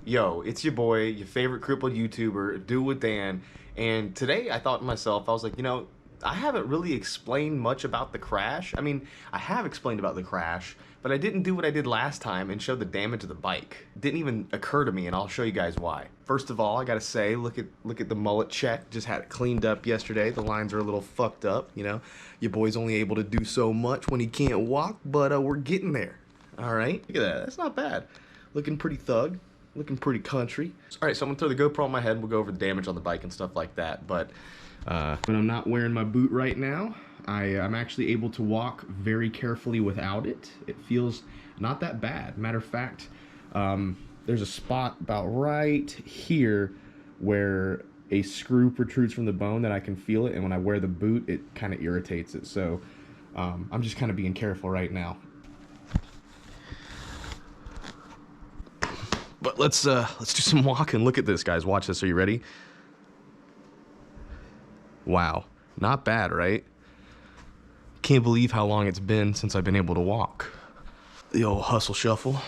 Yo, it's your boy, your favorite crippled YouTuber, Do With Dan, and today I thought to myself, I was like, I haven't really explained much about the crash. I mean, I have explained about the crash, but I didn't do what I did last time and show the damage of the bike. It didn't even occur to me, and I'll show you guys why. First of all, I gotta say, look at the mullet check. Just had it cleaned up yesterday. The lines are a little fucked up, Your boy's only able to do so much when he can't walk, but we're getting there. All right, look at that. That's not bad. Looking pretty thug. Looking pretty country. All right, so I'm gonna throw the GoPro on my head and we'll go over the damage on the bike and stuff like that. But when I'm not wearing my boot right now, I'm actually able to walk very carefully without it. It feels not that bad. Matter of fact, there's a spot about right here where a screw protrudes from the bone that I can feel it, and when I wear the boot, it kind of irritates it. So I'm just kind of being careful right now. But let's do some walking. Look at this, guys. Watch this. Are you ready? Wow. Not bad, right? Can't believe how long it's been since I've been able to walk. The old hustle shuffle.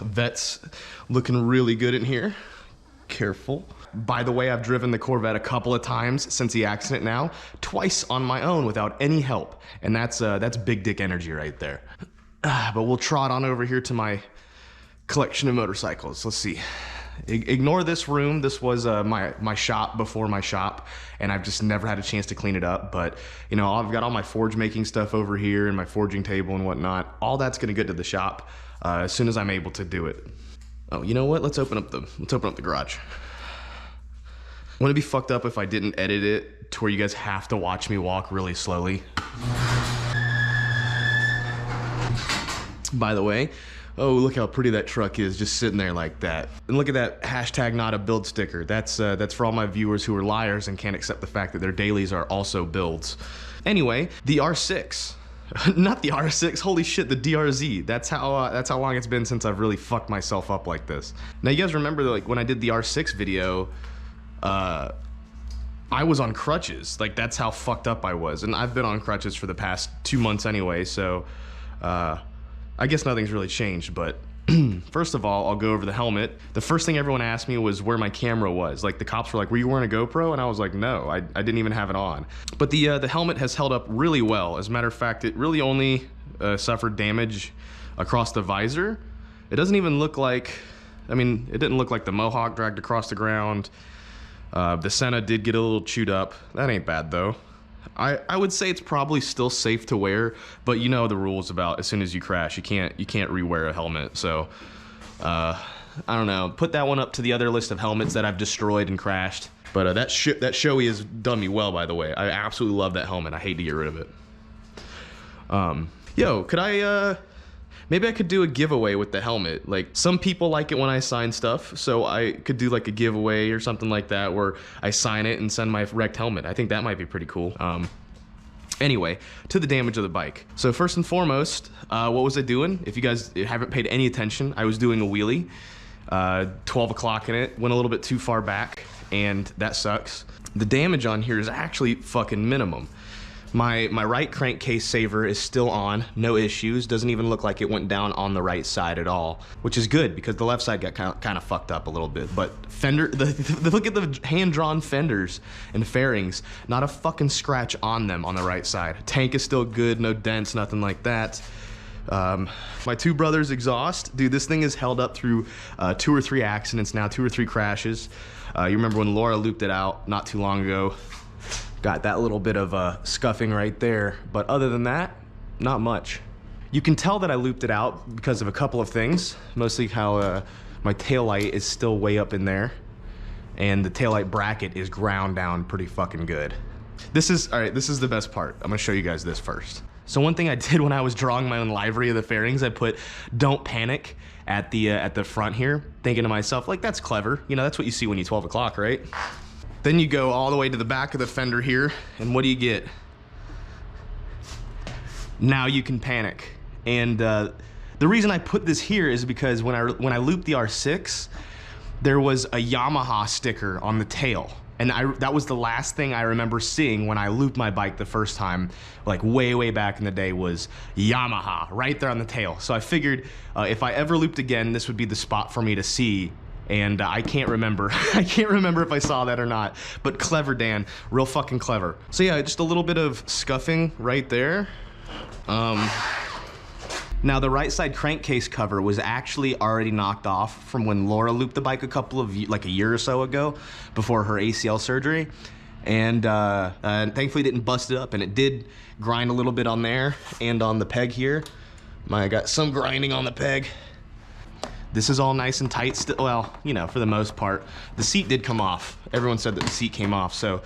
Vet's looking really good in here. Careful. By the way, I've driven the Corvette a couple of times since the accident now. Twice on my own without any help. And that's big dick energy right there. But we'll trot on over here to my collection of motorcycles. Let's see. Ignore this room. This was my shop before my shop, and I've just never had a chance to clean it up. But I've got all my forge making stuff over here and my forging table and whatnot. All that's gonna get to the shop as soon as I'm able to do it. Oh, you know what? Let's open up the garage. Wouldn't it be fucked up if I didn't edit it to where you guys have to watch me walk really slowly? By the way, oh, look how pretty that truck is just sitting there like that. And look at that hashtag not a build sticker. That's for all my viewers who are liars and can't accept the fact that their dailies are also builds. Anyway, the R6. Not the R6, holy shit, the DRZ. That's how long it's been since I've really fucked myself up like this. Now you guys remember like when I did the R6 video, I was on crutches. Like that's how fucked up I was. And I've been on crutches for the past 2 months anyway, so I guess nothing's really changed, but first of all, I'll go over the helmet. The first thing everyone asked me was where my camera was. Like the cops were like, were you wearing a GoPro? And I was like, no, I didn't even have it on. But the helmet has held up really well. As a matter of fact, it really only suffered damage across the visor. It doesn't even look like, it didn't look like the Mohawk dragged across the ground. The Senna did get a little chewed up. That ain't bad though. I would say it's probably still safe to wear, but you know the rules about as soon as you crash, you can't rewear a helmet. So I don't know. Put that one up to the other list of helmets that I've destroyed and crashed. But that Shoei has done me well, by the way. I absolutely love that helmet. I hate to get rid of it. Yo, could I maybe I could do a giveaway with the helmet. Like some people like it when I sign stuff, so I could do like a giveaway or something like that where I sign it and send my wrecked helmet. I think that might be pretty cool. Anyway, to the damage of the bike. So first and foremost, what was I doing? If you guys haven't paid any attention, I was doing a wheelie. 12 o'clock in it, went a little bit too far back, and that sucks. The damage on here is actually fucking minimum. My right crankcase saver is still on, no issues. Doesn't even look like it went down on the right side at all, which is good because the left side got kind of fucked up a little bit. But fender, look at the hand-drawn fenders and fairings, not a fucking scratch on them on the right side. Tank is still good, no dents, nothing like that. My two brothers' exhaust, dude, this thing is held up through 2 or 3 accidents now, 2 or 3 crashes. You remember when Laura looped it out not too long ago? Got that little bit of scuffing right there, but other than that, not much. You can tell that I looped it out because of a couple of things, mostly how my taillight is still way up in there, and the taillight bracket is ground down pretty fucking good. This is the best part. I'm gonna show you guys this first. So one thing I did when I was drawing my own livery of the fairings, I put "Don't panic" at the front here, thinking to myself, like, that's clever. That's what you see when you 12 o'clock, right? Then you go all the way to the back of the fender here, and what do you get? Now you can panic. And the reason I put this here is because when I looped the R6, there was a Yamaha sticker on the tail. And that was the last thing I remember seeing when I looped my bike the first time, like way back in the day, was Yamaha right there on the tail. So I figured if I ever looped again, this would be the spot for me to see. And I can't remember. I can't remember if I saw that or not. But clever, Dan. Real fucking clever. So yeah, just a little bit of scuffing right there. Now the right side crankcase cover was actually already knocked off from when Laura looped the bike like a year or so ago before her ACL surgery. And thankfully didn't bust it up, and it did grind a little bit on there and on the peg here. I got some grinding on the peg. This is all nice and tight still. Well, you know, for the most part. The seat did come off. Everyone said that the seat came off, so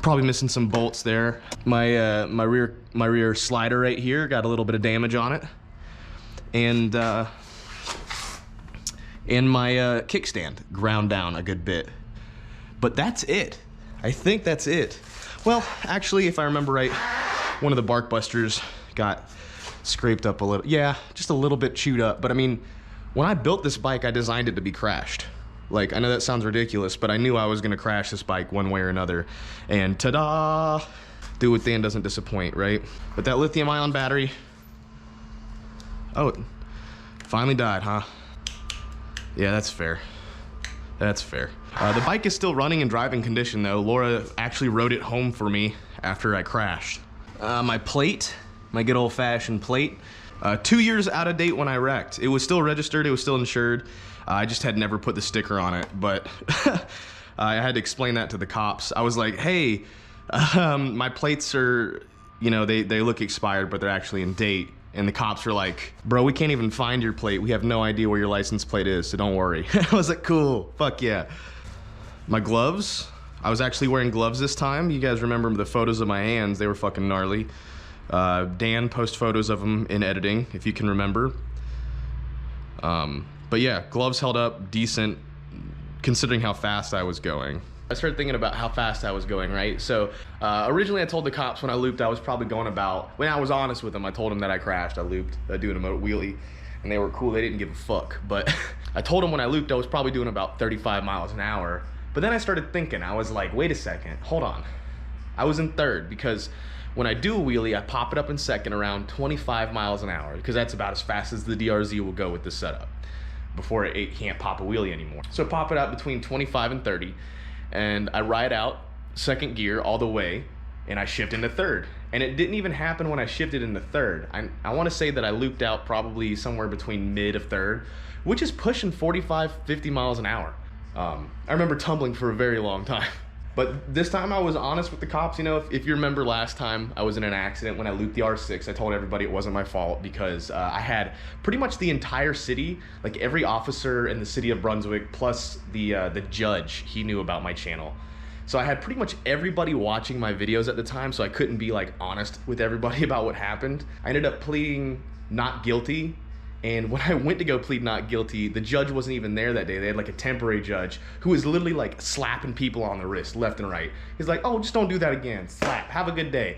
probably missing some bolts there. My rear slider right here got a little bit of damage on it, and my kickstand ground down a good bit. But that's it. I think that's it. Well, actually, if I remember right, one of the bark busters got scraped up a little. Yeah, just a little bit chewed up. But I mean, when I built this bike, I designed it to be crashed. Like, I know that sounds ridiculous, but I knew I was gonna crash this bike one way or another. And ta-da! DOITWITHDAN doesn't disappoint, right? But that lithium ion battery, oh, it finally died, huh? Yeah, that's fair. That's fair. The bike is still running in driving condition though. Laura actually rode it home for me after I crashed. My plate, my good old fashioned plate, 2 years out of date when I wrecked. It was still registered, it was still insured. I just had never put the sticker on it, but I had to explain that to the cops. I was like, hey, my plates are, you know, they look expired, but they're actually in date. And the cops were like, bro, we can't even find your plate. We have no idea where your license plate is, so don't worry. I was like, cool, fuck yeah. My gloves, I was actually wearing gloves this time. You guys remember the photos of my hands, they were fucking gnarly. Dan posts photos of them in editing, if you can remember. But yeah, gloves held up decent considering how fast I was going. I started thinking about how fast I was going, right? So originally I told the cops when I looped I was probably going about, when I was honest with them, I told them that I crashed, I looped, doing a motor wheelie, and they were cool, they didn't give a fuck. But I told them when I looped I was probably doing about 35 miles an hour. But then I started thinking, I was like, wait a second, hold on. I was in third because when I do a wheelie, I pop it up in second around 25 miles an hour because that's about as fast as the DRZ will go with this setup before it can't pop a wheelie anymore. So pop it out between 25 and 30, and I ride out second gear all the way, and I shift into third. And it didn't even happen when I shifted into third. I want to say that I looped out probably somewhere between mid of third, which is pushing 45, 50 miles an hour. I remember tumbling for a very long time. But this time I was honest with the cops. You know, if you remember last time I was in an accident when I looped the R6, I told everybody it wasn't my fault because I had pretty much the entire city, like every officer in the city of Brunswick, plus the judge, he knew about my channel. So I had pretty much everybody watching my videos at the time, so I couldn't be like honest with everybody about what happened. I ended up pleading not guilty. And when I went to go plead not guilty, the judge wasn't even there that day. They had like a temporary judge who was literally like slapping people on the wrist left and right. He's like, oh, just don't do that again. Slap, have a good day.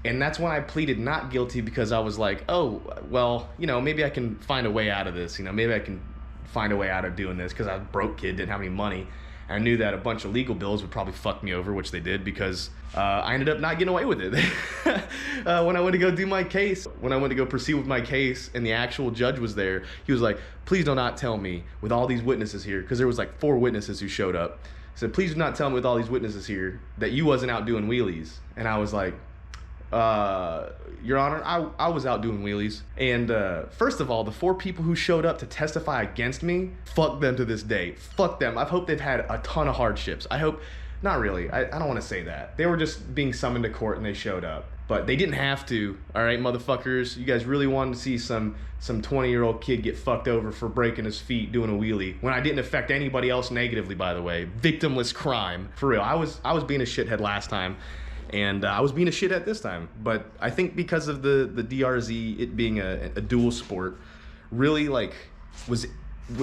And that's when I pleaded not guilty because I was like, oh, well, you know, maybe I can find a way out of this. You know, maybe I can find a way out of doing this because I was a broke kid, didn't have any money. I knew that a bunch of legal bills would probably fuck me over, which they did because I ended up not getting away with it. When I went to go do my case, when I went to go proceed with my case and the actual judge was there, he was like, please do not tell me with all these witnesses here, because there was like 4 witnesses who showed up. He said, please do not tell me with all these witnesses here that you wasn't out doing wheelies. And I was like, Your Honor, I was out doing wheelies. And first of all, the 4 people who showed up to testify against me, fuck them to this day. Fuck them. I hope they've had a ton of hardships. I hope, not really, I don't want to say that. They were just being summoned to court and they showed up. But they didn't have to, all right, motherfuckers. You guys really wanted to see some 20-year-old kid get fucked over for breaking his feet doing a wheelie when I didn't affect anybody else negatively, by the way. Victimless crime, for real. I was being a shithead last time. And I was being a shithead this time, but I think because of the DRZ, it being a dual sport, really like was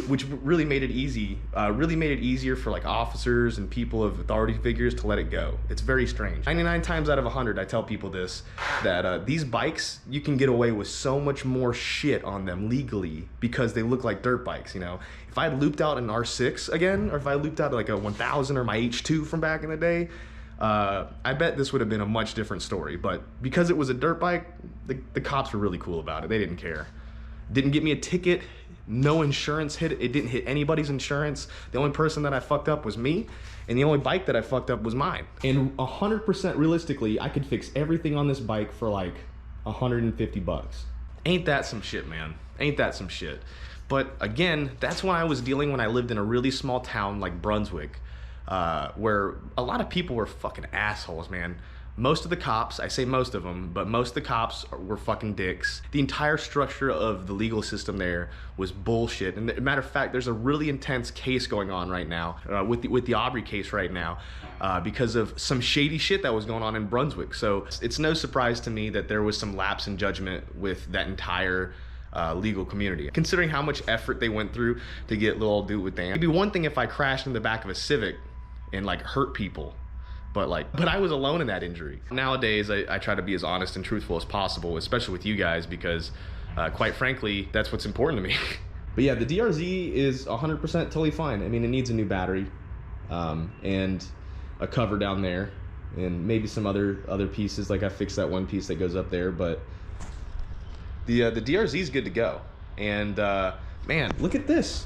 which really made it easier for like officers and people of authority figures to let it go. It's very strange. 99 times out of 100, I tell people this, that these bikes, you can get away with so much more shit on them legally because they look like dirt bikes, you know? If I had looped out an R6 again, or if I looped out like a 1000 or my H2 from back in the day, I bet this would have been a much different story. But because it was a dirt bike, the cops were really cool about it. They didn't care. Didn't get me a ticket. No insurance hit it. It didn't hit anybody's insurance. The only person that I fucked up was me, and the only bike that I fucked up was mine. And 100% realistically, I could fix everything on this bike for like 150 bucks. Ain't that some shit, man? Ain't that some shit? But again, that's when I was dealing when I lived in a really small town like Brunswick, where a lot of people were fucking assholes, man. Most of the cops, I say most of them, but most of the cops were fucking dicks. The entire structure of the legal system there was bullshit. And as a matter of fact, there's a really intense case going on right now, with the Aubrey case right now, because of some shady shit that was going on in Brunswick. So it's no surprise to me that there was some lapse in judgment with that entire legal community. Considering how much effort they went through to get little old DOITWITHDAN. It'd be one thing if I crashed in the back of a Civic and like hurt people. But I was alone in that injury. Nowadays, I try to be as honest and truthful as possible, especially with you guys, because quite frankly, that's what's important to me. But yeah, the DRZ is 100% totally fine. I mean, it needs a new battery and a cover down there, and maybe some other pieces. Like I fixed that one piece that goes up there, but the DRZ is good to go. And man, look at this.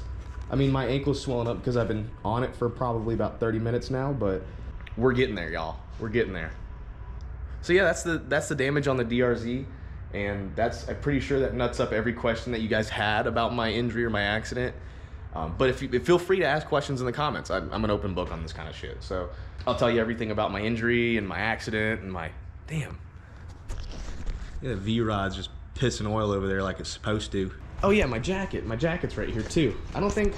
I mean, my ankle's swelling up because I've been on it for probably about 30 minutes now, but we're getting there, y'all. We're getting there. So yeah, that's the damage on the DRZ, and I'm pretty sure that nuts up every question that you guys had about my injury or my accident. But feel free to ask questions in the comments. I'm an open book on this kind of shit. So I'll tell you everything about my injury and my accident and my damn. Yeah, the V-rod's just pissing oil over there like it's supposed to. Oh yeah, my jacket. My jacket's right here too. I don't think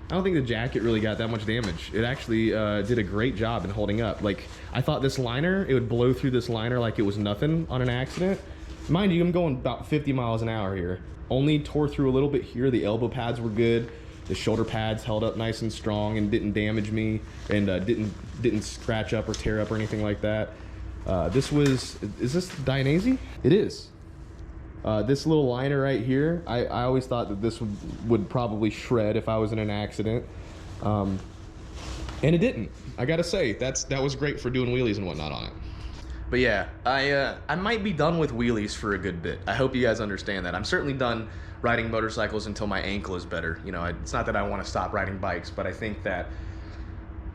the jacket really got that much damage. It actually did a great job in holding up. Like, I thought this liner, it would blow through this liner like it was nothing on an accident. Mind you, I'm going about 50 miles an hour here. Only tore through a little bit here. The elbow pads were good. The shoulder pads held up nice and strong and didn't damage me, and didn't scratch up or tear up or anything like that. Is this Dainese? It is. This little liner right here, I always thought that this would probably shred if I was in an accident, and it didn't. I gotta say, that was great for doing wheelies and whatnot on it. But yeah, I might be done with wheelies for a good bit. I hope you guys understand that. I'm certainly done riding motorcycles until my ankle is better. You know, it's not that I want to stop riding bikes, but I think that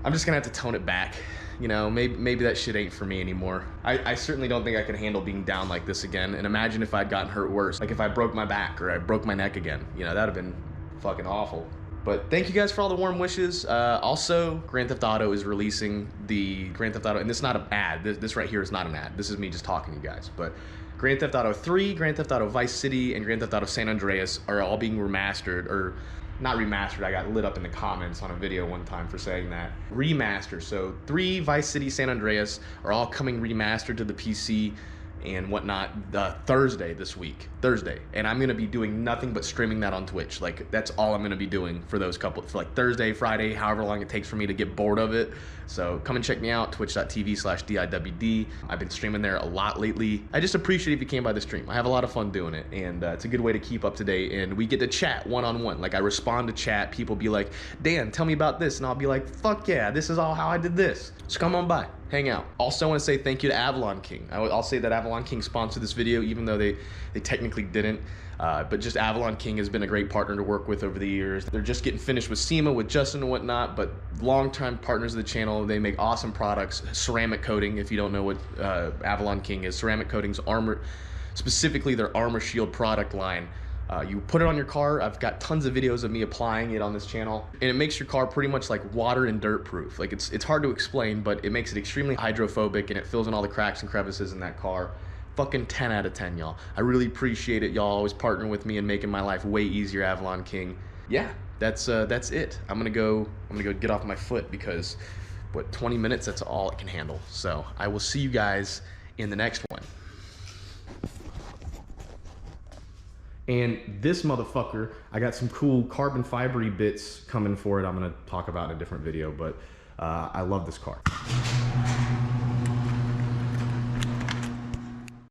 I'm just gonna have to tone it back. You know, maybe that shit ain't for me anymore. I certainly don't think I can handle being down like this again. And imagine if I'd gotten hurt worse. Like if I broke my back or I broke my neck again. You know, that'd have been fucking awful. But thank you guys for all the warm wishes. Also, Grand Theft Auto is releasing the Grand Theft Auto, and this is not an ad. This right here is not an ad. This is me just talking to you guys. But Grand Theft Auto 3, Grand Theft Auto Vice City, and Grand Theft Auto San Andreas are all being remastered, or not remastered. I got lit up in the comments on a video one time for saying that. Remastered. So 3, Vice City, San Andreas are all coming remastered to the PC and whatnot Thursday this week. Thursday. And I'm gonna be doing nothing but streaming that on Twitch. Like, that's all I'm gonna be doing for those couple, for like Thursday, Friday, however long it takes for me to get bored of it. So come and check me out, twitch.tv/DIWD. I've been streaming there a lot lately. I just appreciate if you came by the stream. I have a lot of fun doing it, and it's a good way to keep up to date, and we get to chat one-on-one. Like, I respond to chat, people be like, Dan, tell me about this, and I'll be like, fuck yeah, this is all how I did this. So come on by, hang out. Also, I want to say thank you to Avalon King. I'll say that Avalon King sponsored this video, even though they technically didn't. But just Avalon King has been a great partner to work with over the years. They're just getting finished with SEMA, with Justin and whatnot, but long-time partners of the channel. They make awesome products. Ceramic coating, if you don't know what Avalon King is. Ceramic coating's armor, specifically their Armor Shield product line. You put it on your car. I've got tons of videos of me applying it on this channel, and it makes your car pretty much like water and dirt proof. Like, it's hard to explain, but it makes it extremely hydrophobic, and it fills in all the cracks and crevices in that car. Fucking 10 out of 10, y'all. I really appreciate it. Y'all always partnering with me and making my life way easier, Avalon King. Yeah, that's it. I'm gonna go get off my foot because, what, 20 minutes, that's all it can handle. So I will see you guys in the next one. And this motherfucker, I got some cool carbon fibery bits coming for it. I'm gonna talk about in a different video, but I love this car.